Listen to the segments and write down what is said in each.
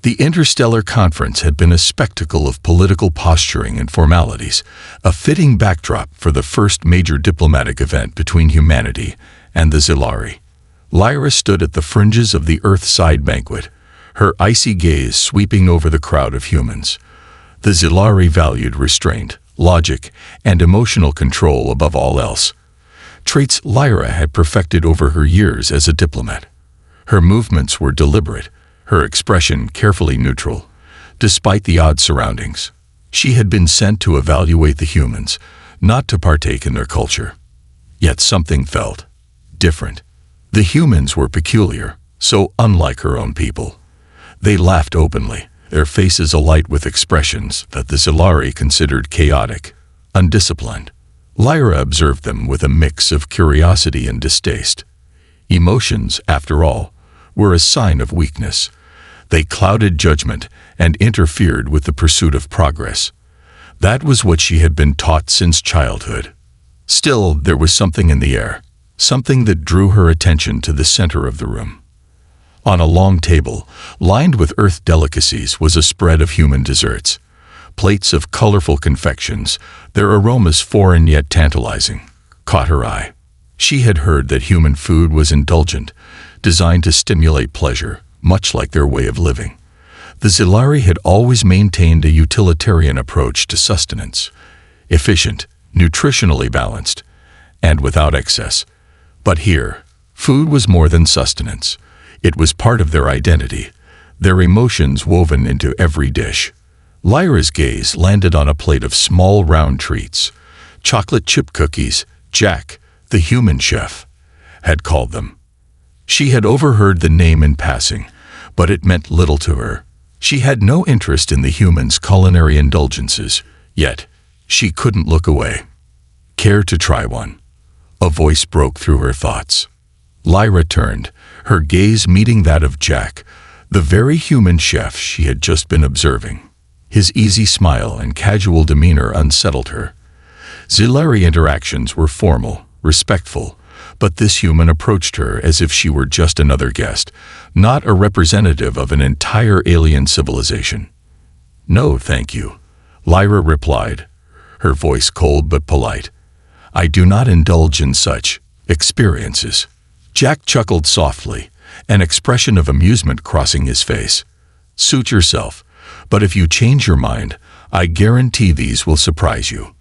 The interstellar conference had been a spectacle of political posturing and formalities, a fitting backdrop for the first major diplomatic event between humanity and the Zilari. Lyra stood at the fringes of the Earthside banquet, her icy gaze sweeping over the crowd of humans. The Zilari valued restraint, logic, and emotional control above all else, traits Lyra had perfected over her years as a diplomat. Her movements were deliberate, her expression carefully neutral. Despite the odd surroundings, she had been sent to evaluate the humans, not to partake in their culture. Yet something felt different. The humans were peculiar, so unlike her own people. They laughed openly, their faces alight with expressions that the Zilari considered chaotic, undisciplined. Lyra observed them with a mix of curiosity and distaste. Emotions, after all, were a sign of weakness. They clouded judgment and interfered with the pursuit of progress. That was what she had been taught since childhood. Still, there was something in the air, something that drew her attention to the center of the room. On a long table, lined with earth delicacies, was a spread of human desserts. Plates of colorful confections, their aromas foreign yet tantalizing, caught her eye. She had heard that human food was indulgent, designed to stimulate pleasure, much like their way of living. The Zilari had always maintained a utilitarian approach to sustenance, efficient, nutritionally balanced, and without excess. But here, food was more than sustenance. It was part of their identity, their emotions woven into every dish. Lyra's gaze landed on a plate of small round treats, chocolate chip cookies. Jack, the human chef, had called them. She had overheard the name in passing, but it meant little to her. She had no interest in the humans' culinary indulgences, yet she couldn't look away. Care to try one? A voice broke through her thoughts. Lyra turned, her gaze meeting that of Jack, the very human chef she had just been observing. His easy smile and casual demeanor unsettled her. Zilari interactions were formal, respectful, but this human approached her as if she were just another guest, not a representative of an entire alien civilization. "No, thank you," Lyra replied, her voice cold but polite. "I do not indulge in such experiences." Jack chuckled softly, an expression of amusement crossing his face. "Suit yourself, but if you change your mind, I guarantee these will surprise you."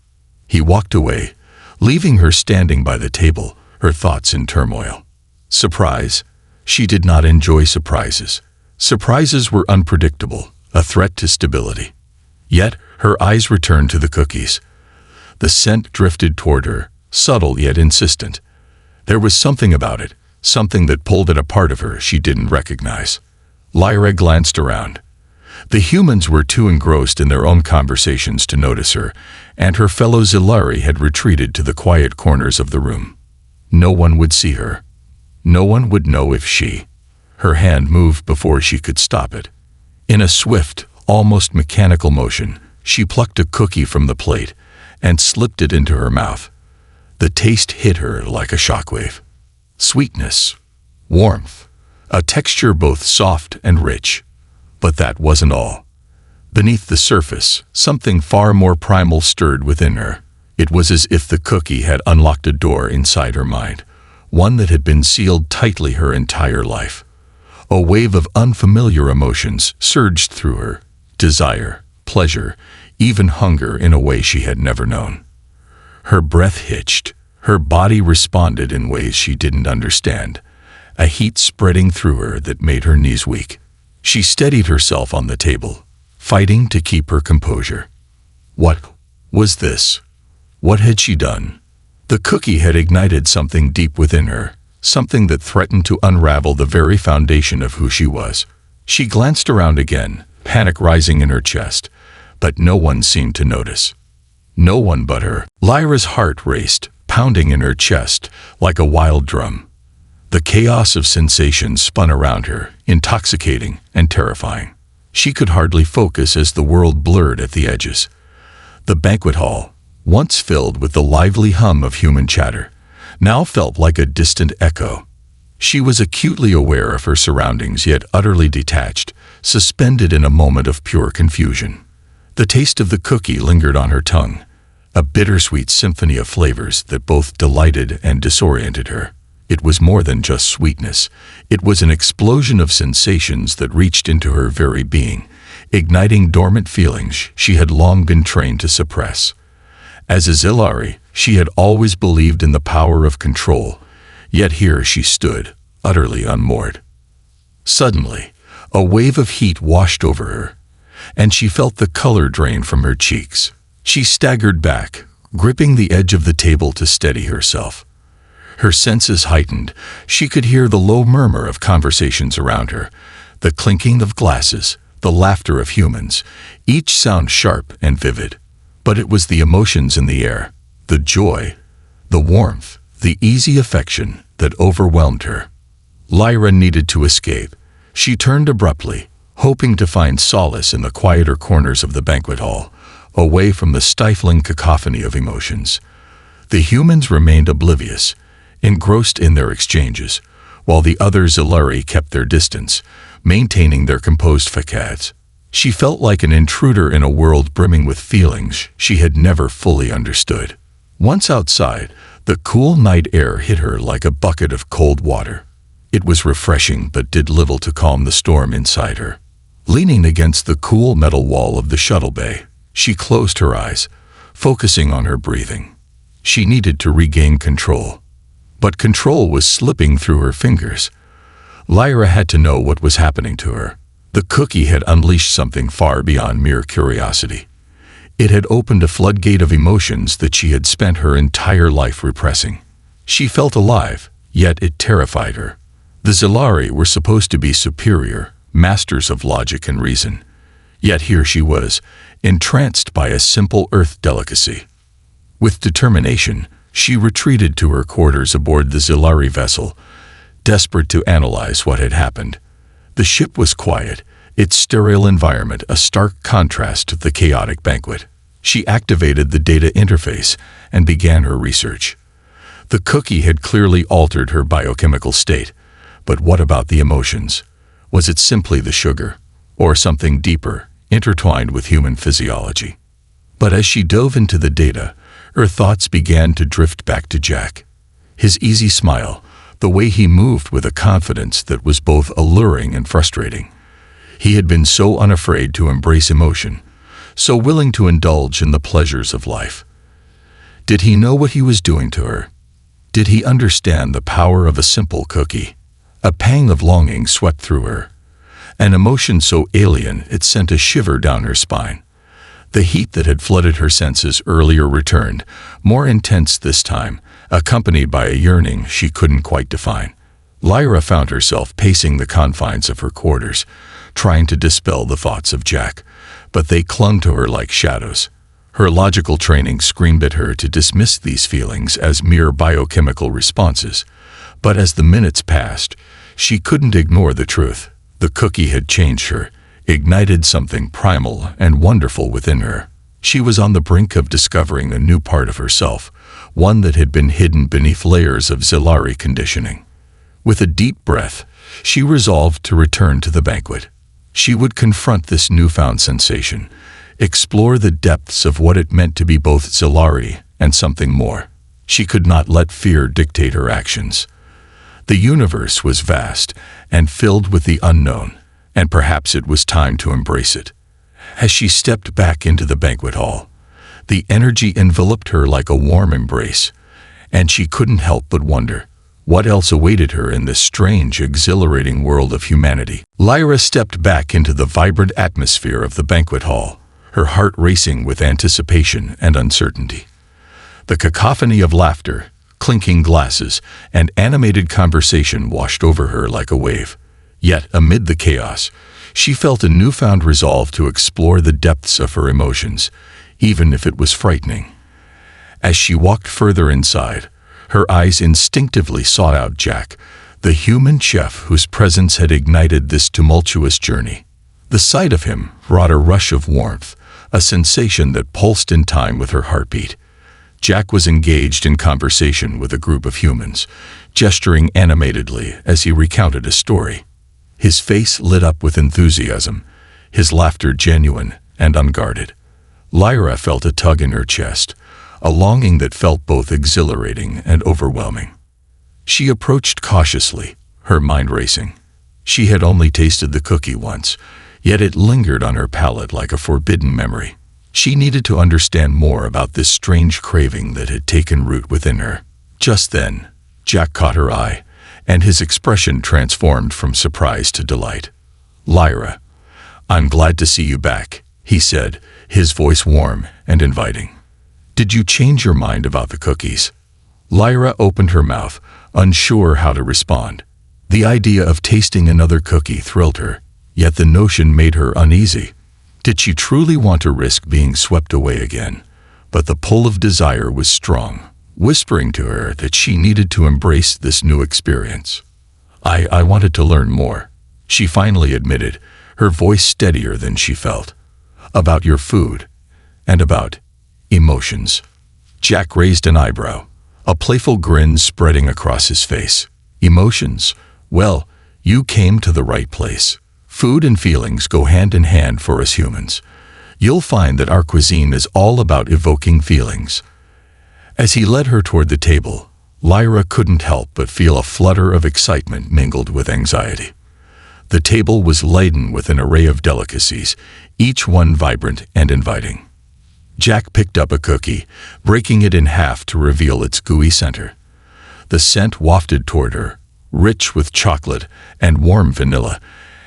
He walked away, leaving her standing by the table, her thoughts in turmoil. Surprise? She did not enjoy surprises. Surprises were unpredictable, a threat to stability. Yet her eyes returned to the cookies. The scent drifted toward her, subtle yet insistent. There was something about it, something that pulled at a part of her she didn't recognize. Lyra glanced around. The humans were too engrossed in their own conversations to notice her, and her fellow Zilari had retreated to the quiet corners of the room. No one would see her. No one would know if she. Her hand moved before she could stop it. In a swift, almost mechanical motion, she plucked a cookie from the plate and slipped it into her mouth. The taste hit her like a shockwave. Sweetness, warmth, a texture both soft and rich. But that wasn't all. Beneath the surface, something far more primal stirred within her. It was as if the cookie had unlocked a door inside her mind, one that had been sealed tightly her entire life. A wave of unfamiliar emotions surged through her, desire, pleasure, even hunger in a way she had never known. Her breath hitched, her body responded in ways she didn't understand, a heat spreading through her that made her knees weak. She steadied herself on the table, fighting to keep her composure. What was this? What had she done? The cookie had ignited something deep within her, something that threatened to unravel the very foundation of who she was. She glanced around again, panic rising in her chest, but no one seemed to notice. No one but her. Lyra's heart raced, pounding in her chest like a wild drum. The chaos of sensations spun around her, intoxicating and terrifying. She could hardly focus as the world blurred at the edges. The banquet hall, once filled with the lively hum of human chatter, now felt like a distant echo. She was acutely aware of her surroundings yet utterly detached, suspended in a moment of pure confusion. The taste of the cookie lingered on her tongue, a bittersweet symphony of flavors that both delighted and disoriented her. It was more than just sweetness. It was an explosion of sensations that reached into her very being, igniting dormant feelings she had long been trained to suppress. As a Zilari, she had always believed in the power of control, yet here she stood, utterly unmoored. Suddenly, a wave of heat washed over her, and she felt the color drain from her cheeks. She staggered back, gripping the edge of the table to steady herself. Her senses heightened. She could hear the low murmur of conversations around her, the clinking of glasses, the laughter of humans, each sound sharp and vivid. But it was the emotions in the air, the joy, the warmth, the easy affection that overwhelmed her. Lyra needed to escape. She turned abruptly, hoping to find solace in the quieter corners of the banquet hall, away from the stifling cacophony of emotions. The humans remained oblivious, engrossed in their exchanges, while the other Zilari kept their distance, maintaining their composed facades. She felt like an intruder in a world brimming with feelings she had never fully understood. Once outside, the cool night air hit her like a bucket of cold water. It was refreshing but did little to calm the storm inside her. Leaning against the cool metal wall of the shuttle bay, she closed her eyes, focusing on her breathing. She needed to regain control. But control was slipping through her fingers. Lyra had to know what was happening to her. The cookie had unleashed something far beyond mere curiosity. It had opened a floodgate of emotions that she had spent her entire life repressing. She felt alive, yet it terrified her. The Zilari were supposed to be superior, masters of logic and reason. Yet here she was, entranced by a simple earth delicacy. With determination, she retreated to her quarters aboard the Zilari vessel, desperate to analyze what had happened. The ship was quiet, its sterile environment a stark contrast to the chaotic banquet. She activated the data interface and began her research. The cookie had clearly altered her biochemical state, but what about the emotions? Was it simply the sugar, or something deeper, intertwined with human physiology? But as she dove into the data, her thoughts began to drift back to Jack. His easy smile, the way he moved with a confidence that was both alluring and frustrating. He had been so unafraid to embrace emotion, so willing to indulge in the pleasures of life. Did he know what he was doing to her? Did he understand the power of a simple cookie? A pang of longing swept through her, an emotion so alien it sent a shiver down her spine. The heat that had flooded her senses earlier returned, more intense this time, accompanied by a yearning she couldn't quite define. Lyra found herself pacing the confines of her quarters, trying to dispel the thoughts of Jack, but they clung to her like shadows. Her logical training screamed at her to dismiss these feelings as mere biochemical responses, but as the minutes passed, she couldn't ignore the truth. The cookie had changed her, ignited something primal and wonderful within her. She was on the brink of discovering a new part of herself, one that had been hidden beneath layers of Zilari conditioning. With a deep breath, she resolved to return to the banquet. She would confront this newfound sensation, explore the depths of what it meant to be both Zilari and something more. She could not let fear dictate her actions. The universe was vast and filled with the unknown, and perhaps it was time to embrace it. As she stepped back into the banquet hall, the energy enveloped her like a warm embrace, and she couldn't help but wonder what else awaited her in this strange, exhilarating world of humanity. Lyra stepped back into the vibrant atmosphere of the banquet hall, her heart racing with anticipation and uncertainty. The cacophony of laughter, clinking glasses, and animated conversation washed over her like a wave. Yet, amid the chaos, she felt a newfound resolve to explore the depths of her emotions, even if it was frightening. As she walked further inside, her eyes instinctively sought out Jack, the human chef whose presence had ignited this tumultuous journey. The sight of him brought a rush of warmth, a sensation that pulsed in time with her heartbeat. Jack was engaged in conversation with a group of humans, gesturing animatedly as he recounted a story. His face lit up with enthusiasm, his laughter genuine and unguarded. Lyra felt a tug in her chest, a longing that felt both exhilarating and overwhelming. She approached cautiously, her mind racing. She had only tasted the cookie once, yet it lingered on her palate like a forbidden memory. She needed to understand more about this strange craving that had taken root within her. Just then, Jack caught her eye, and his expression transformed from surprise to delight. "Lyra, I'm glad to see you back," he said, his voice warm and inviting. "Did you change your mind about the cookies?" Lyra opened her mouth, unsure how to respond. The idea of tasting another cookie thrilled her, yet the notion made her uneasy. Did she truly want to risk being swept away again? But the pull of desire was strong, whispering to her that she needed to embrace this new experience. I wanted to learn more," she finally admitted, her voice steadier than she felt. "About your food, and about emotions." Jack raised an eyebrow, a playful grin spreading across his face. "Emotions? Well, you came to the right place. Food and feelings go hand in hand for us humans. You'll find that our cuisine is all about evoking feelings." As he led her toward the table, Lyra couldn't help but feel a flutter of excitement mingled with anxiety. The table was laden with an array of delicacies, each one vibrant and inviting. Jack picked up a cookie, breaking it in half to reveal its gooey center. The scent wafted toward her, rich with chocolate and warm vanilla,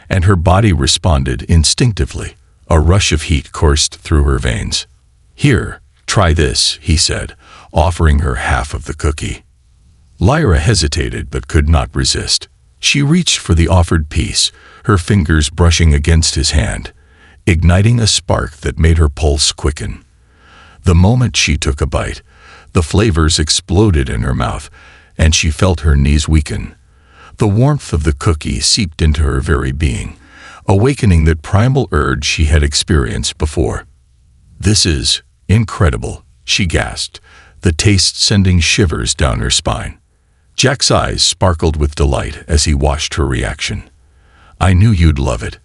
and her body responded instinctively. A rush of heat coursed through her veins. "Here, try this," he said, offering her half of the cookie. Lyra hesitated but could not resist. She reached for the offered piece, her fingers brushing against his hand, igniting a spark that made her pulse quicken. The moment she took a bite, the flavors exploded in her mouth, and she felt her knees weaken. The warmth of the cookie seeped into her very being, awakening that primal urge she had experienced before. "This is incredible," she gasped, the taste sending shivers down her spine. Jack's eyes sparkled with delight as he watched her reaction. "I knew you'd love it.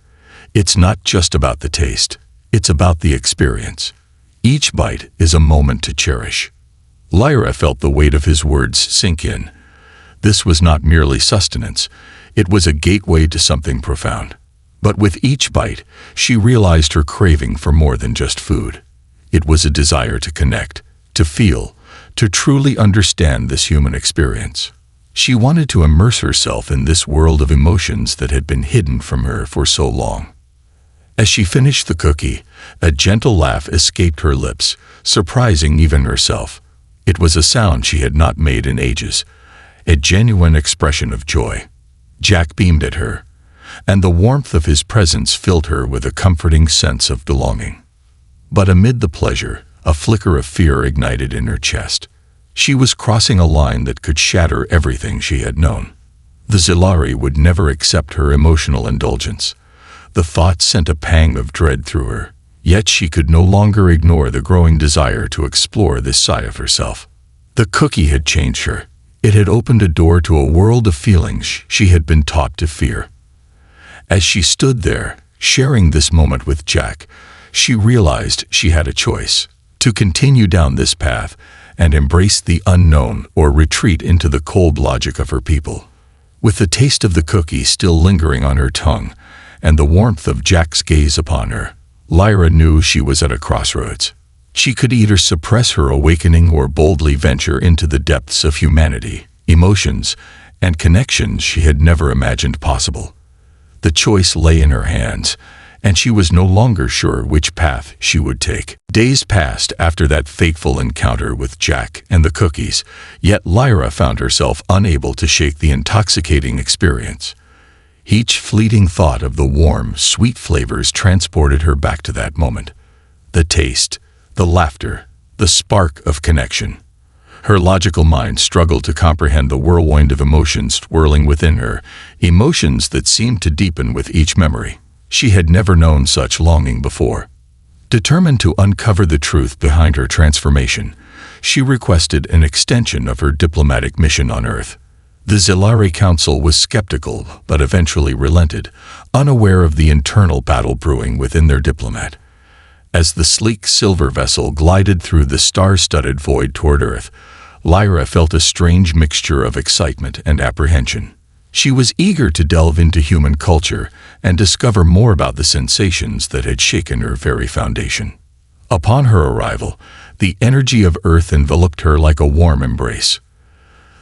It's not just about the taste, it's about the experience. Each bite is a moment to cherish." Lyra felt the weight of his words sink in. This was not merely sustenance, it was a gateway to something profound. But with each bite, she realized her craving for more than just food. It was a desire to connect, to feel, to truly understand this human experience. She wanted to immerse herself in this world of emotions that had been hidden from her for so long. As she finished the cookie, a gentle laugh escaped her lips, surprising even herself. It was a sound she had not made in ages, a genuine expression of joy. Jack beamed at her, and the warmth of his presence filled her with a comforting sense of belonging. But amid the pleasure, a flicker of fear ignited in her chest. She was crossing a line that could shatter everything she had known. The Zilari would never accept her emotional indulgence. The thought sent a pang of dread through her, yet she could no longer ignore the growing desire to explore this side of herself. The cookie had changed her. It had opened a door to a world of feelings she had been taught to fear. As she stood there, sharing this moment with Jack, she realized she had a choice: to continue down this path and embrace the unknown, or retreat into the cold logic of her people. With the taste of the cookie still lingering on her tongue, and the warmth of Jack's gaze upon her, Lyra knew she was at a crossroads. She could either suppress her awakening or boldly venture into the depths of humanity, emotions, and connections she had never imagined possible. The choice lay in her hands, and she was no longer sure which path she would take. Days passed after that fateful encounter with Jack and the cookies, yet Lyra found herself unable to shake the intoxicating experience. Each fleeting thought of the warm, sweet flavors transported her back to that moment. The taste, the laughter, the spark of connection. Her logical mind struggled to comprehend the whirlwind of emotions swirling within her, emotions that seemed to deepen with each memory. She had never known such longing before. Determined to uncover the truth behind her transformation, she requested an extension of her diplomatic mission on Earth. The Zilari Council was skeptical, but eventually relented, unaware of the internal battle brewing within their diplomat. As the sleek silver vessel glided through the star-studded void toward Earth, Lyra felt a strange mixture of excitement and apprehension. She was eager to delve into human culture and discover more about the sensations that had shaken her very foundation. Upon her arrival, the energy of Earth enveloped her like a warm embrace.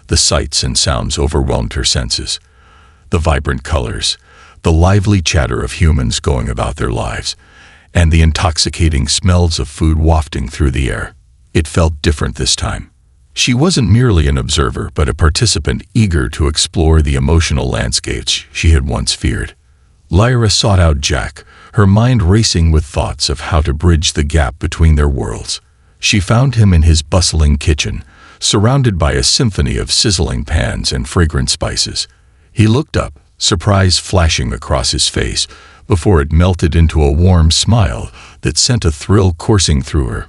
The sights and sounds overwhelmed her senses. The vibrant colors, the lively chatter of humans going about their lives, and the intoxicating smells of food wafting through the air. It felt different this time. She wasn't merely an observer, but a participant eager to explore the emotional landscapes she had once feared. Lyra sought out Jack, her mind racing with thoughts of how to bridge the gap between their worlds. She found him in his bustling kitchen, surrounded by a symphony of sizzling pans and fragrant spices. He looked up, surprise flashing across his face, before it melted into a warm smile that sent a thrill coursing through her.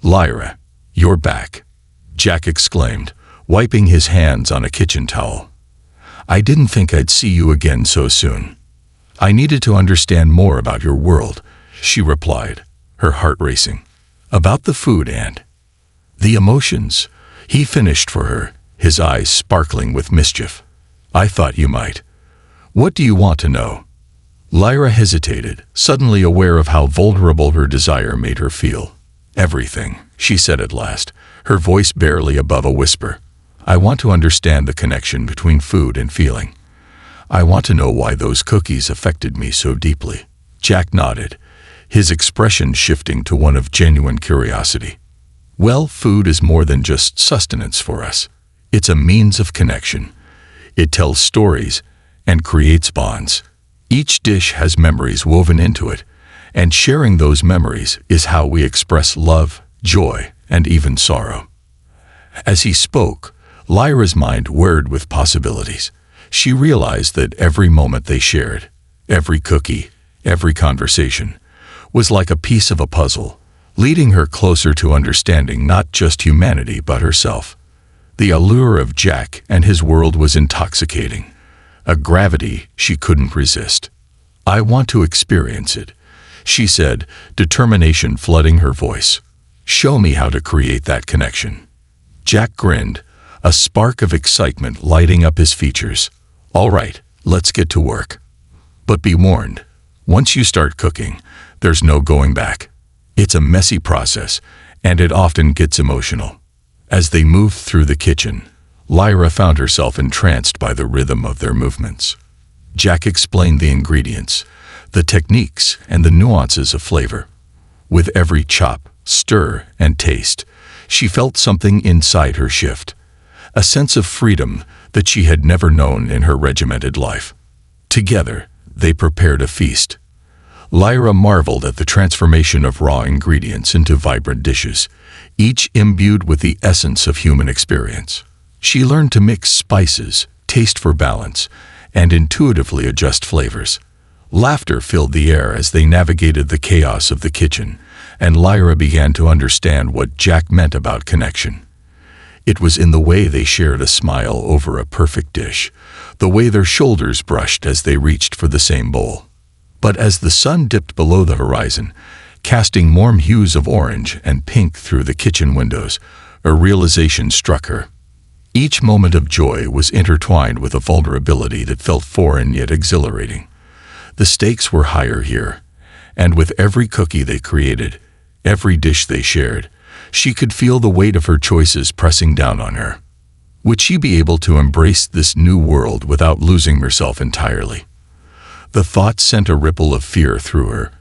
"Lyra, you're back," Jack exclaimed, wiping his hands on a kitchen towel. "I didn't think I'd see you again so soon." "I needed to understand more about your world," she replied, her heart racing. "About the food and the emotions," he finished for her, his eyes sparkling with mischief. "I thought you might. What do you want to know?" Lyra hesitated, suddenly aware of how vulnerable her desire made her feel. "Everything," she said at last, her voice barely above a whisper. "I want to understand the connection between food and feeling. I want to know why those cookies affected me so deeply." Jack nodded, his expression shifting to one of genuine curiosity. "Well, food is more than just sustenance for us. It's a means of connection. It tells stories and creates bonds. Each dish has memories woven into it, and sharing those memories is how we express love, joy, and even sorrow." As he spoke, Lyra's mind whirred with possibilities. She realized that every moment they shared, every cookie, every conversation, was like a piece of a puzzle, leading her closer to understanding not just humanity but herself. The allure of Jack and his world was intoxicating, a gravity she couldn't resist. "I want to experience it," she said, determination flooding her voice. "Show me how to create that connection." Jack grinned, a spark of excitement lighting up his features. "All right, let's get to work. But be warned, once you start cooking, there's no going back. It's a messy process, and it often gets emotional." As they moved through the kitchen, Lyra found herself entranced by the rhythm of their movements. Jack explained the ingredients, the techniques, and the nuances of flavor. With every chop, stir, and taste, she felt something inside her shift, a sense of freedom that she had never known in her regimented life. Together, they prepared a feast. Lyra marveled at the transformation of raw ingredients into vibrant dishes, each imbued with the essence of human experience. She learned to mix spices, taste for balance, and intuitively adjust flavors. Laughter filled the air as they navigated the chaos of the kitchen, and Lyra began to understand what Jack meant about connection. It was in the way they shared a smile over a perfect dish, the way their shoulders brushed as they reached for the same bowl. But as the sun dipped below the horizon, casting warm hues of orange and pink through the kitchen windows, a realization struck her. Each moment of joy was intertwined with a vulnerability that felt foreign yet exhilarating. The stakes were higher here, and with every cookie they created, every dish they shared, she could feel the weight of her choices pressing down on her. Would she be able to embrace this new world without losing herself entirely? The thought sent a ripple of fear through her,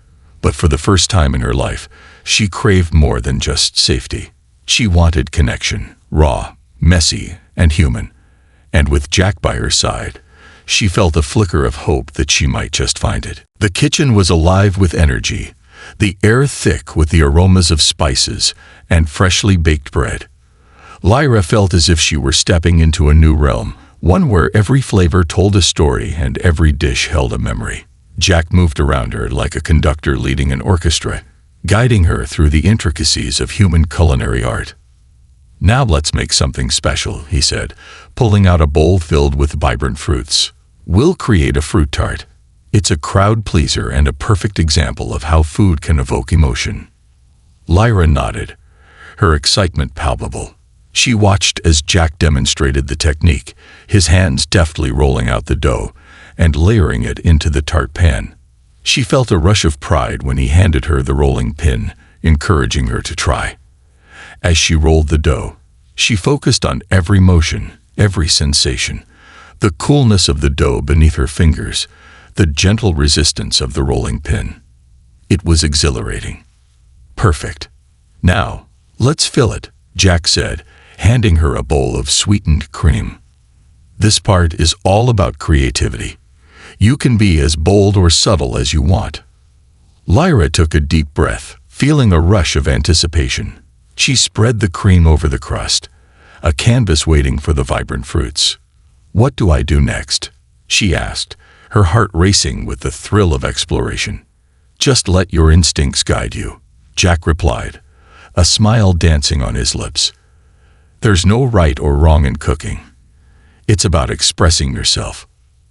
but for the first time in her life, she craved more than just safety. She wanted connection, raw, messy, and human. And with Jack by her side, she felt a flicker of hope that she might just find it. The kitchen was alive with energy, the air thick with the aromas of spices and freshly baked bread. Lyra felt as if she were stepping into a new realm, one where every flavor told a story and every dish held a memory. Jack moved around her like a conductor leading an orchestra, guiding her through the intricacies of human culinary art. "Now let's make something special," he said, pulling out a bowl filled with vibrant fruits. "We'll create a fruit tart. It's a crowd pleaser and a perfect example of how food can evoke emotion." Lyra nodded, her excitement palpable. She watched as Jack demonstrated the technique, his hands deftly rolling out the dough and layering it into the tart pan. She felt a rush of pride when he handed her the rolling pin, encouraging her to try. As she rolled the dough, she focused on every motion, every sensation, the coolness of the dough beneath her fingers, the gentle resistance of the rolling pin. It was exhilarating. "Perfect. Now, let's fill it," Jack said, handing her a bowl of sweetened cream. "This part is all about creativity. You can be as bold or subtle as you want." Lyra took a deep breath, feeling a rush of anticipation. She spread the cream over the crust, a canvas waiting for the vibrant fruits. "What do I do next?" she asked, her heart racing with the thrill of exploration. "Just let your instincts guide you," Jack replied, a smile dancing on his lips. "There's no right or wrong in cooking. It's about expressing yourself."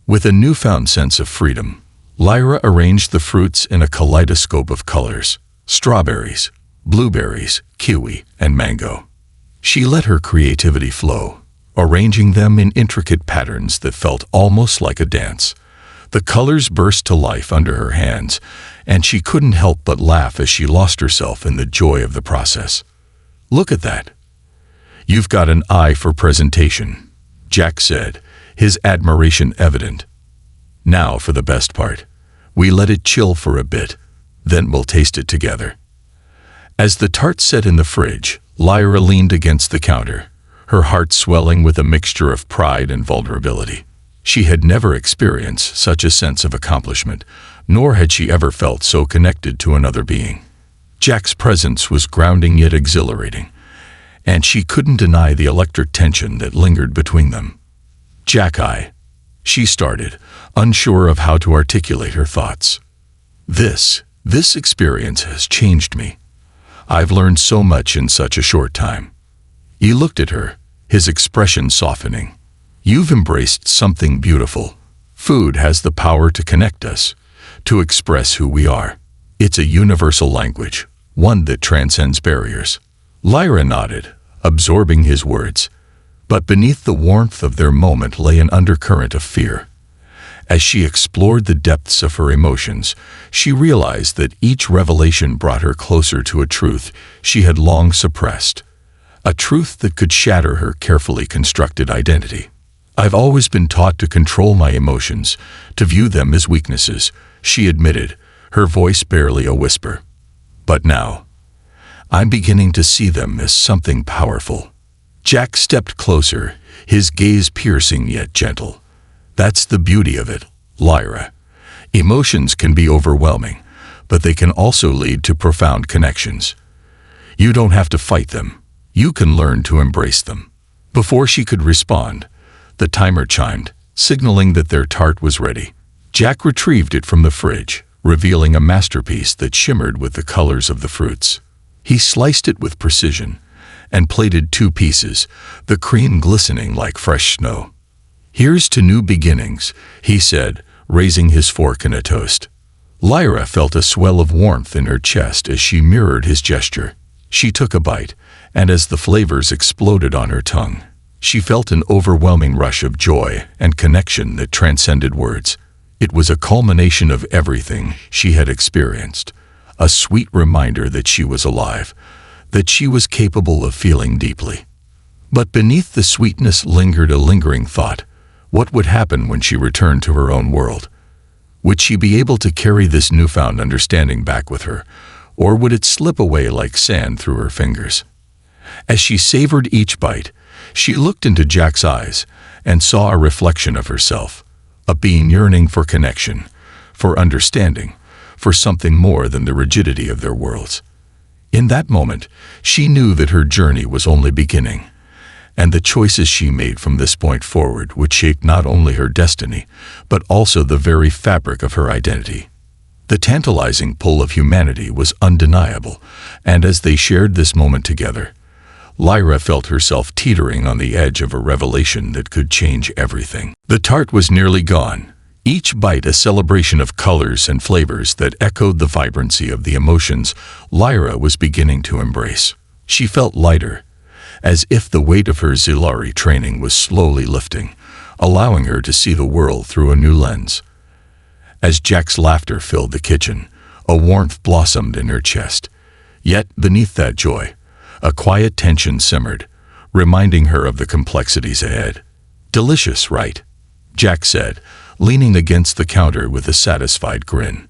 With a newfound sense of freedom, Lyra arranged the fruits in a kaleidoscope of colors: strawberries, blueberries, kiwi, and mango. She let her creativity flow, arranging them in intricate patterns that felt almost like a dance. The colors burst to life under her hands, and she couldn't help but laugh as she lost herself in the joy of the process. "Look at that. You've got an eye for presentation," Jack said, his admiration evident. "Now for the best part. We let it chill for a bit, then we'll taste it together." As the tart set in the fridge, Lyra leaned against the counter, her heart swelling with a mixture of pride and vulnerability. She had never experienced such a sense of accomplishment, nor had she ever felt so connected to another being. Jack's presence was grounding yet exhilarating, and she couldn't deny the electric tension that lingered between them. "Jack, she started, unsure of how to articulate her thoughts. This experience has changed me. I've learned so much in such a short time." He looked at her, his expression softening. "You've embraced something beautiful. Food has the power to connect us, to express who we are. It's a universal language, one that transcends barriers." Lyra nodded, absorbing his words, but beneath the warmth of their moment lay an undercurrent of fear. As she explored the depths of her emotions, she realized that each revelation brought her closer to a truth she had long suppressed, a truth that could shatter her carefully constructed identity. "I've always been taught to control my emotions, to view them as weaknesses," she admitted, her voice barely a whisper. "But now, I'm beginning to see them as something powerful." Jack stepped closer, his gaze piercing yet gentle. "That's the beauty of it, Lyra. Emotions can be overwhelming, but they can also lead to profound connections. You don't have to fight them. You can learn to embrace them." Before she could respond, the timer chimed, signaling that their tart was ready. Jack retrieved it from the fridge, revealing a masterpiece that shimmered with the colors of the fruits. He sliced it with precision and plated 2 pieces, the cream glistening like fresh snow. "Here's to new beginnings," he said, raising his fork in a toast. Lyra felt a swell of warmth in her chest as she mirrored his gesture. She took a bite, and as the flavors exploded on her tongue, she felt an overwhelming rush of joy and connection that transcended words. It was a culmination of everything she had experienced, a sweet reminder that she was alive, that she was capable of feeling deeply. But beneath the sweetness lingered a lingering thought. What would happen when she returned to her own world? Would she be able to carry this newfound understanding back with her, or would it slip away like sand through her fingers? As she savored each bite, she looked into Jack's eyes and saw a reflection of herself, a being yearning for connection, for understanding, for something more than the rigidity of their worlds. In that moment, she knew that her journey was only beginning, and the choices she made from this point forward would shape not only her destiny, but also the very fabric of her identity. The tantalizing pull of humanity was undeniable, and as they shared this moment together, Lyra felt herself teetering on the edge of a revelation that could change everything. The tart was nearly gone, each bite a celebration of colors and flavors that echoed the vibrancy of the emotions Lyra was beginning to embrace. She felt lighter, as if the weight of her Zilari training was slowly lifting, allowing her to see the world through a new lens. As Jack's laughter filled the kitchen, a warmth blossomed in her chest. Yet, beneath that joy, a quiet tension simmered, reminding her of the complexities ahead. "Delicious, right?" Jack said, leaning against the counter with a satisfied grin.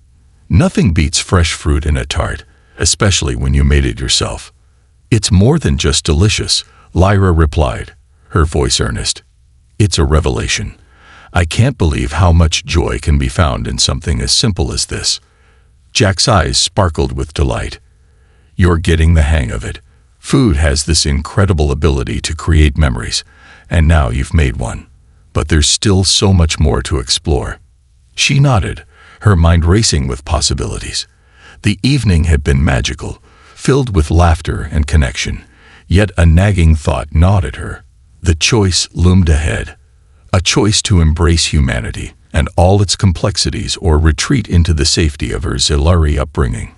"Nothing beats fresh fruit in a tart, especially when you made it yourself." "It's more than just delicious," Lyra replied, her voice earnest. "It's a revelation. I can't believe how much joy can be found in something as simple as this." Jack's eyes sparkled with delight. "You're getting the hang of it. Food has this incredible ability to create memories, and now you've made one. But there's still so much more to explore." She nodded, her mind racing with possibilities. The evening had been magical, filled with laughter and connection, yet a nagging thought gnawed at her. The choice loomed ahead. A choice to embrace humanity and all its complexities or retreat into the safety of her Zilari upbringing.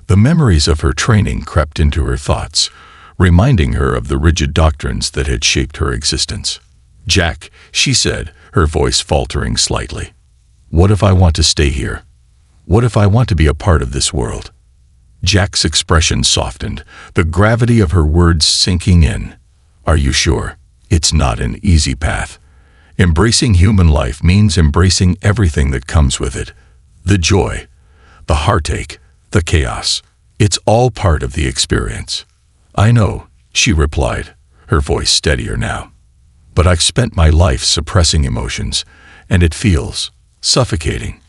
The memories of her training crept into her thoughts, reminding her of the rigid doctrines that had shaped her existence. "Jack," she said, her voice faltering slightly. "What if I want to stay here? What if I want to be a part of this world?" Jack's expression softened, the gravity of her words sinking in. "Are you sure? It's not an easy path. Embracing human life means embracing everything that comes with it. The joy, the heartache, the chaos. It's all part of the experience." "I know," she replied, her voice steadier now. "But I've spent my life suppressing emotions, and it feels suffocating.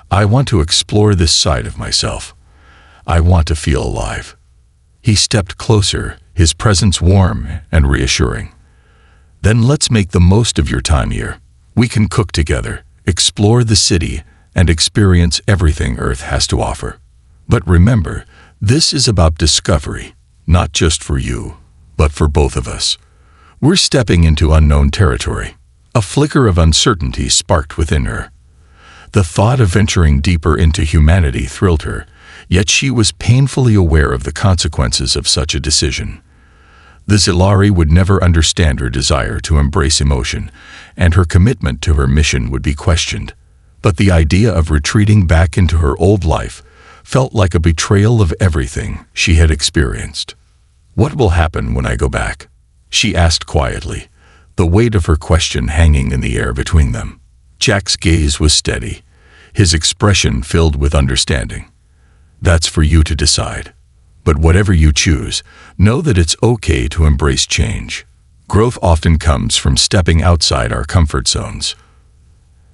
I want to explore this side of myself. I want to feel alive." He stepped closer, his presence warm and reassuring. "Then let's make the most of your time here. We can cook together, explore the city, and experience everything Earth has to offer. But remember, this is about discovery, not just for you, but for both of us. We're stepping into unknown territory." A flicker of uncertainty sparked within her. The thought of venturing deeper into humanity thrilled her, yet she was painfully aware of the consequences of such a decision. The Zilari would never understand her desire to embrace emotion, and her commitment to her mission would be questioned. But the idea of retreating back into her old life felt like a betrayal of everything she had experienced. "What will happen when I go back?" she asked quietly, the weight of her question hanging in the air between them. Jack's gaze was steady, his expression filled with understanding. "That's for you to decide. But whatever you choose, know that it's okay to embrace change. Growth often comes from stepping outside our comfort zones."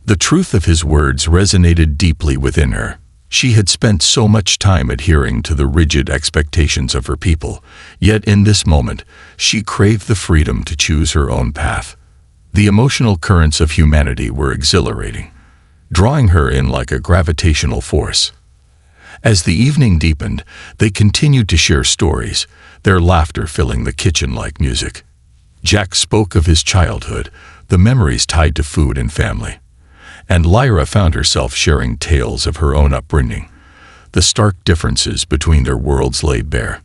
The truth of his words resonated deeply within her. She had spent so much time adhering to the rigid expectations of her people, yet in this moment, she craved the freedom to choose her own path. The emotional currents of humanity were exhilarating, drawing her in like a gravitational force. As the evening deepened, they continued to share stories, their laughter filling the kitchen like music. Jack spoke of his childhood, the memories tied to food and family. And Lyra found herself sharing tales of her own upbringing, the stark differences between their worlds laid bare.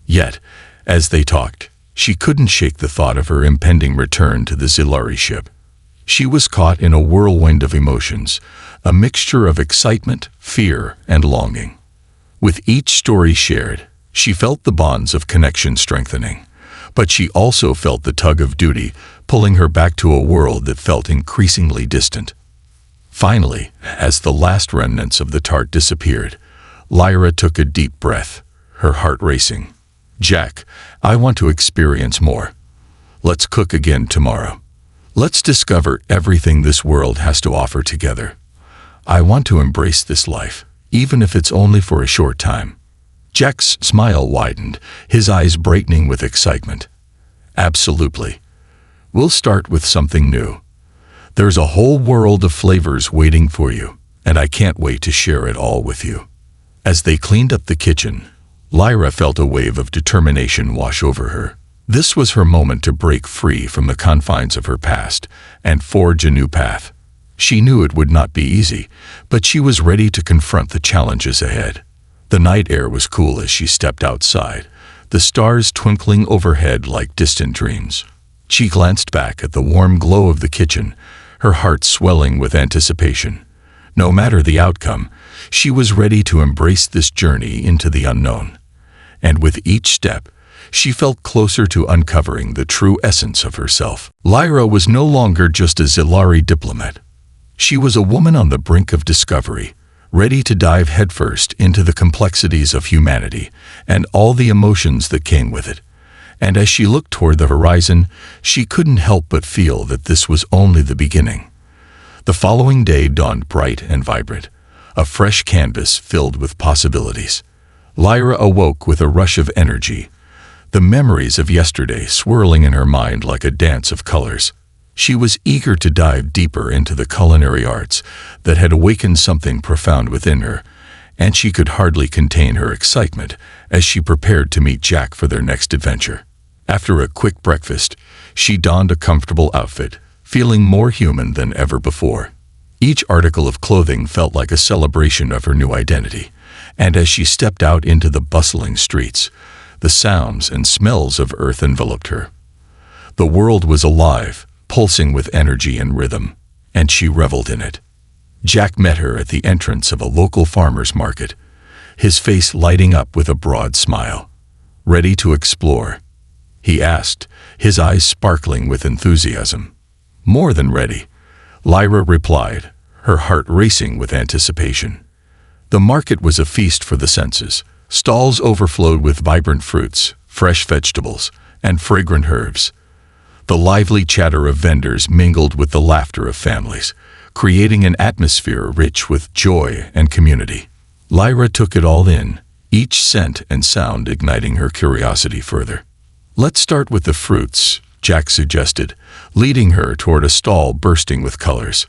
Yet, as they talked, she couldn't shake the thought of her impending return to the Zilari ship. She was caught in a whirlwind of emotions, a mixture of excitement, fear, and longing. With each story shared, she felt the bonds of connection strengthening, but she also felt the tug of duty pulling her back to a world that felt increasingly distant. Finally, as the last remnants of the tart disappeared, Lyra took a deep breath, her heart racing. "Jack, I want to experience more. Let's cook again tomorrow. Let's discover everything this world has to offer together. I want to embrace this life, even if it's only for a short time." Jack's smile widened, his eyes brightening with excitement. "Absolutely. We'll start with something new. There's a whole world of flavors waiting for you, and I can't wait to share it all with you." As they cleaned up the kitchen, Lyra felt a wave of determination wash over her. This was her moment to break free from the confines of her past and forge a new path. She knew it would not be easy, but she was ready to confront the challenges ahead. The night air was cool as she stepped outside, the stars twinkling overhead like distant dreams. She glanced back at the warm glow of the kitchen, her heart swelling with anticipation. No matter the outcome, she was ready to embrace this journey into the unknown. And with each step, she felt closer to uncovering the true essence of herself. Lyra was no longer just a Zilari diplomat. She was a woman on the brink of discovery, ready to dive headfirst into the complexities of humanity and all the emotions that came with it. And as she looked toward the horizon, she couldn't help but feel that this was only the beginning. The following day dawned bright and vibrant, a fresh canvas filled with possibilities. Lyra awoke with a rush of energy, the memories of yesterday swirling in her mind like a dance of colors. She was eager to dive deeper into the culinary arts that had awakened something profound within her, and she could hardly contain her excitement as she prepared to meet Jack for their next adventure. After a quick breakfast, she donned a comfortable outfit, feeling more human than ever before. Each article of clothing felt like a celebration of her new identity, and as she stepped out into the bustling streets, the sounds and smells of earth enveloped her. The world was alive, pulsing with energy and rhythm, and she reveled in it. Jack met her at the entrance of a local farmer's market, his face lighting up with a broad smile. "Ready to explore?" he asked, his eyes sparkling with enthusiasm. "More than ready," Lyra replied, her heart racing with anticipation. The market was a feast for the senses. Stalls overflowed with vibrant fruits, fresh vegetables, and fragrant herbs. The lively chatter of vendors mingled with the laughter of families, creating an atmosphere rich with joy and community. Lyra took it all in, each scent and sound igniting her curiosity further. "Let's start with the fruits," Jack suggested, leading her toward a stall bursting with colors.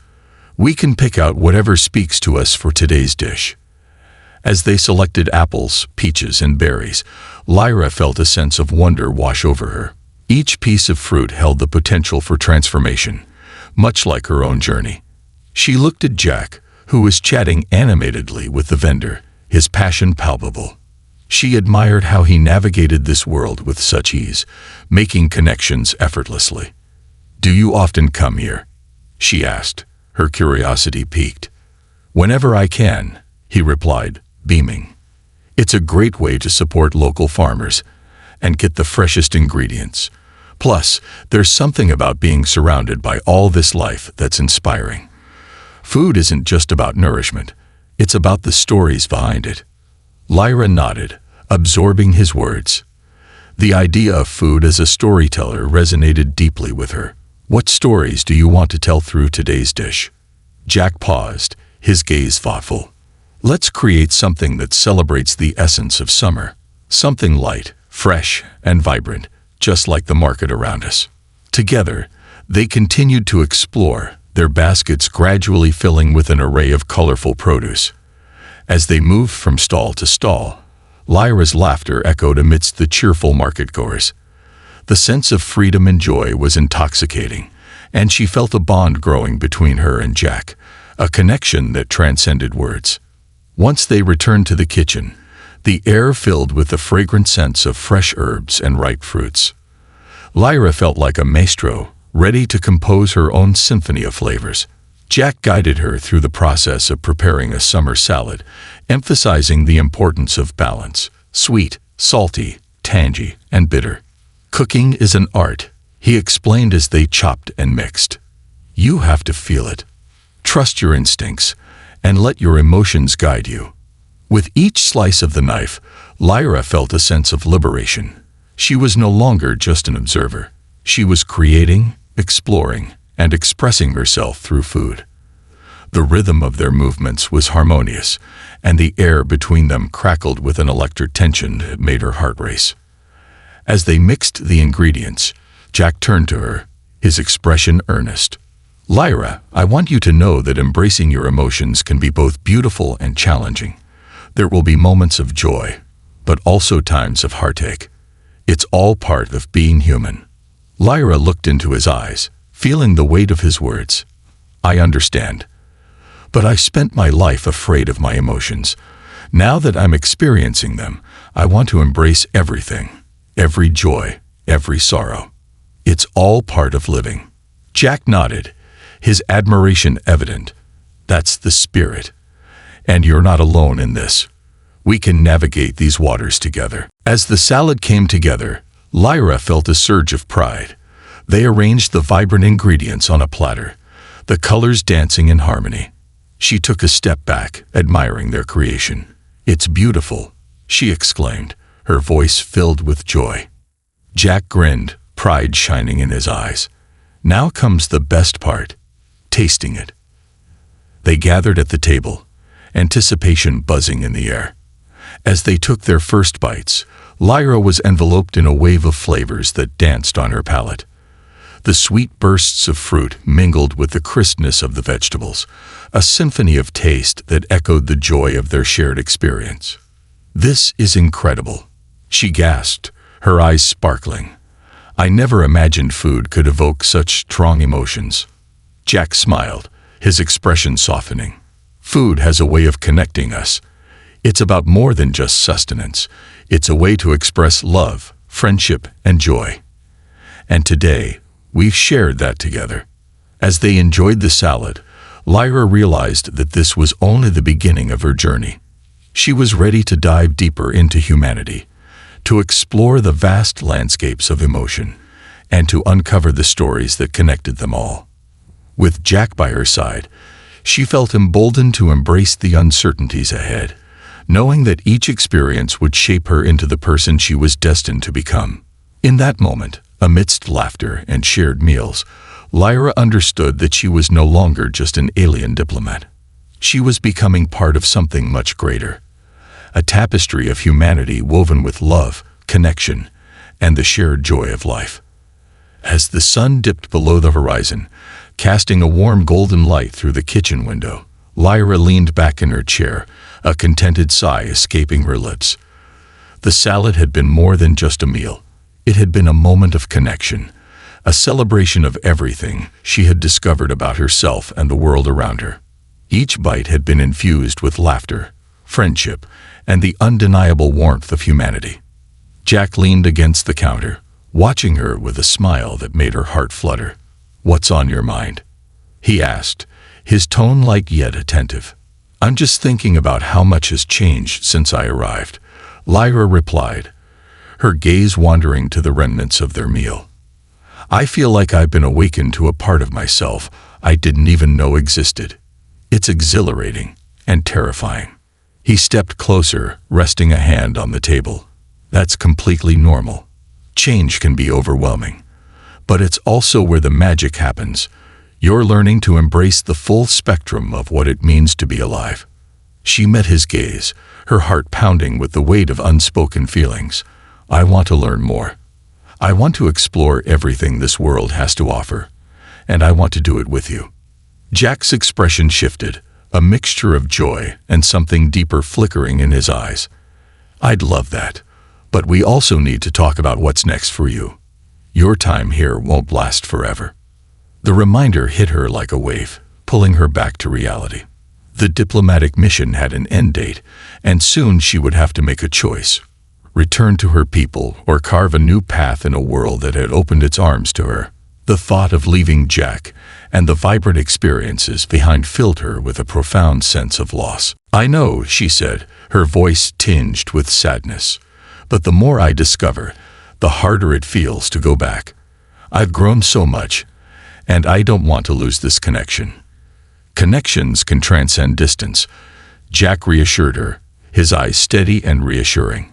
"We can pick out whatever speaks to us for today's dish." As they selected apples, peaches, and berries, Lyra felt a sense of wonder wash over her. Each piece of fruit held the potential for transformation, much like her own journey. She looked at Jack, who was chatting animatedly with the vendor, his passion palpable. She admired how he navigated this world with such ease, making connections effortlessly. "Do you often come here?" she asked, her curiosity piqued. "Whenever I can," he replied, beaming. "It's a great way to support local farmers and get the freshest ingredients. Plus, there's something about being surrounded by all this life that's inspiring. Food isn't just about nourishment, it's about the stories behind it." Lyra nodded, absorbing his words. The idea of food as a storyteller resonated deeply with her. "What stories do you want to tell through today's dish?" Jack paused, his gaze thoughtful. "Let's create something that celebrates the essence of summer. Something light, fresh, and vibrant, just like the market around us." Together, they continued to explore, their baskets gradually filling with an array of colorful produce. As they moved from stall to stall, Lyra's laughter echoed amidst the cheerful marketgoers. The sense of freedom and joy was intoxicating, and she felt a bond growing between her and Jack, a connection that transcended words. Once they returned to the kitchen, the air filled with the fragrant scents of fresh herbs and ripe fruits. Lyra felt like a maestro, ready to compose her own symphony of flavors. Jack guided her through the process of preparing a summer salad, emphasizing the importance of balance: sweet, salty, tangy, and bitter. "Cooking is an art," he explained as they chopped and mixed. "You have to feel it. Trust your instincts, and let your emotions guide you." With each slice of the knife, Lyra felt a sense of liberation. She was no longer just an observer. She was creating, exploring, and expressing herself through food. The rhythm of their movements was harmonious, and the air between them crackled with an electric tension that made her heart race. As they mixed the ingredients, Jack turned to her, his expression earnest. "Lyra, I want you to know that embracing your emotions can be both beautiful and challenging. There will be moments of joy, but also times of heartache. It's all part of being human. Lyra looked into his eyes, feeling the weight of his words. I understand. But I spent my life afraid of my emotions. Now that I'm experiencing them, I want to embrace everything. Every joy, every sorrow. It's all part of living. Jack nodded, his admiration evident. That's the spirit. And you're not alone in this. We can navigate these waters together. As the salad came together, Lyra felt a surge of pride. They arranged the vibrant ingredients on a platter, the colors dancing in harmony. She took a step back, admiring their creation. It's beautiful, she exclaimed, her voice filled with joy. Jack grinned, pride shining in his eyes. Now comes the best part, tasting it. They gathered at the table, anticipation buzzing in the air. As they took their first bites, Lyra was enveloped in a wave of flavors that danced on her palate. The sweet bursts of fruit mingled with the crispness of the vegetables, a symphony of taste that echoed the joy of their shared experience. This is incredible, she gasped, her eyes sparkling. I never imagined food could evoke such strong emotions. Jack smiled, his expression softening. Food has a way of connecting us. It's about more than just sustenance. It's a way to express love, friendship, and joy. And today, we've shared that together. As they enjoyed the salad, Lyra realized that this was only the beginning of her journey. She was ready to dive deeper into humanity, to explore the vast landscapes of emotion, and to uncover the stories that connected them all. With Jack by her side, she felt emboldened to embrace the uncertainties ahead, knowing that each experience would shape her into the person she was destined to become. In that moment, amidst laughter and shared meals, Lyra understood that she was no longer just an alien diplomat. She was becoming part of something much greater, a tapestry of humanity woven with love, connection, and the shared joy of life. As the sun dipped below the horizon, casting a warm golden light through the kitchen window, Lyra leaned back in her chair, a contented sigh escaping her lips. The salad had been more than just a meal. It had been a moment of connection, a celebration of everything she had discovered about herself and the world around her. Each bite had been infused with laughter, friendship, and the undeniable warmth of humanity. Jack leaned against the counter, watching her with a smile that made her heart flutter. "What's on your mind?" he asked, his tone light yet attentive. "I'm just thinking about how much has changed since I arrived," Lyra replied, her gaze wandering to the remnants of their meal. "I feel like I've been awakened to a part of myself I didn't even know existed. It's exhilarating and terrifying." He stepped closer, resting a hand on the table. "That's completely normal. Change can be overwhelming, but it's also where the magic happens. You're learning to embrace the full spectrum of what it means to be alive." She met his gaze, her heart pounding with the weight of unspoken feelings. "I want to learn more. I want to explore everything this world has to offer, and I want to do it with you." Jack's expression shifted, a mixture of joy and something deeper flickering in his eyes. "I'd love that, but we also need to talk about what's next for you. Your time here won't last forever." The reminder hit her like a wave, pulling her back to reality. The diplomatic mission had an end date, and soon she would have to make a choice: return to her people or carve a new path in a world that had opened its arms to her. The thought of leaving Jack and the vibrant experiences behind filled her with a profound sense of loss. "I know," she said, her voice tinged with sadness, "but the more I discover, the harder it feels to go back. I've grown so much, and I don't want to lose this connection." "Connections can transcend distance," Jack reassured her, his eyes steady and reassuring.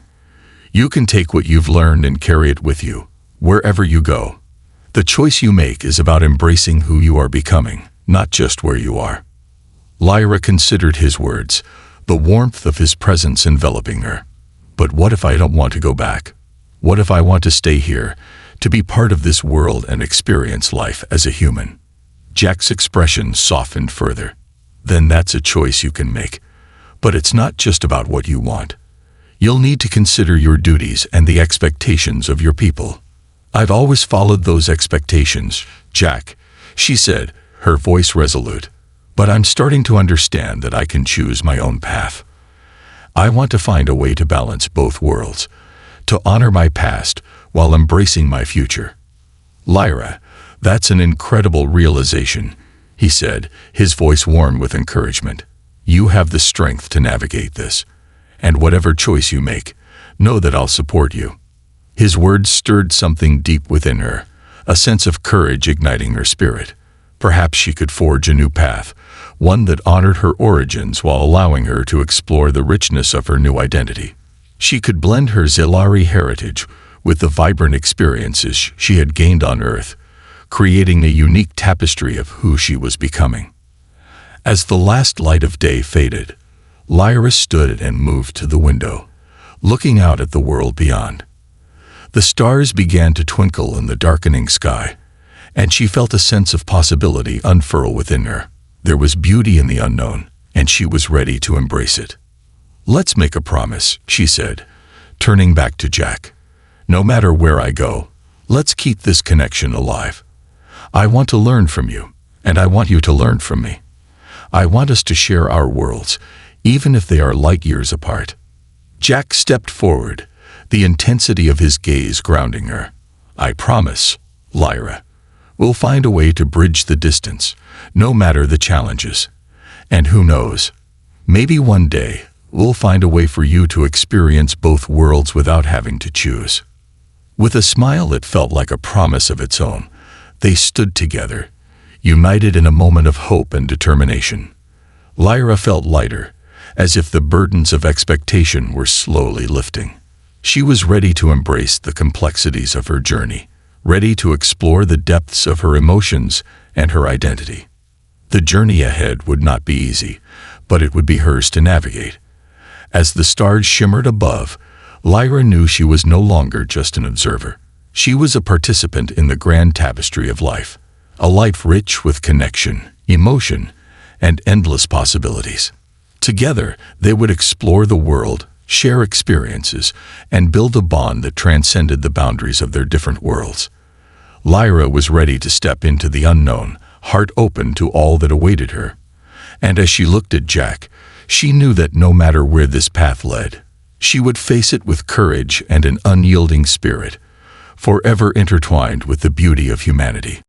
"You can take what you've learned and carry it with you, wherever you go. The choice you make is about embracing who you are becoming, not just where you are." Lyra considered his words, the warmth of his presence enveloping her. "But what if I don't want to go back? What if I want to stay here, to be part of this world and experience life as a human?" Jack's expression softened further. "Then that's a choice you can make. But it's not just about what you want. You'll need to consider your duties and the expectations of your people. I've always followed those expectations, Jack, she said, her voice resolute. But I'm starting to understand that I can choose my own path. I want to find a way to balance both worlds, to honor my past while embracing my future. Lyra, that's an incredible realization, he said, his voice warm with encouragement. You have the strength to navigate this, and whatever choice you make, know that I'll support you. His words stirred something deep within her, a sense of courage igniting her spirit. Perhaps she could forge a new path, one that honored her origins while allowing her to explore the richness of her new identity. She could blend her Zilari heritage with the vibrant experiences she had gained on Earth, creating a unique tapestry of who she was becoming. As the last light of day faded, Lyra stood and moved to the window, looking out at the world beyond. The stars began to twinkle in the darkening sky, and she felt a sense of possibility unfurl within her. There was beauty in the unknown, and she was ready to embrace it. Let's make a promise, she said, turning back to Jack. No matter where I go, let's keep this connection alive. I want to learn from you, and I want you to learn from me. I want us to share our worlds, even if they are light years apart. Jack stepped forward, the intensity of his gaze grounding her. I promise, Lyra. We'll find a way to bridge the distance, no matter the challenges. And who knows, maybe one day we'll find a way for you to experience both worlds without having to choose. With a smile that felt like a promise of its own, they stood together, united in a moment of hope and determination. Lyra felt lighter, as if the burdens of expectation were slowly lifting. She was ready to embrace the complexities of her journey, ready to explore the depths of her emotions and her identity. The journey ahead would not be easy, but it would be hers to navigate. As the stars shimmered above, Lyra knew she was no longer just an observer. She was a participant in the grand tapestry of life, a life rich with connection, emotion, and endless possibilities. Together, they would explore the world, share experiences, and build a bond that transcended the boundaries of their different worlds. Lyra was ready to step into the unknown, heart open to all that awaited her. And as she looked at Jack, she knew that no matter where this path led, she would face it with courage and an unyielding spirit, forever intertwined with the beauty of humanity.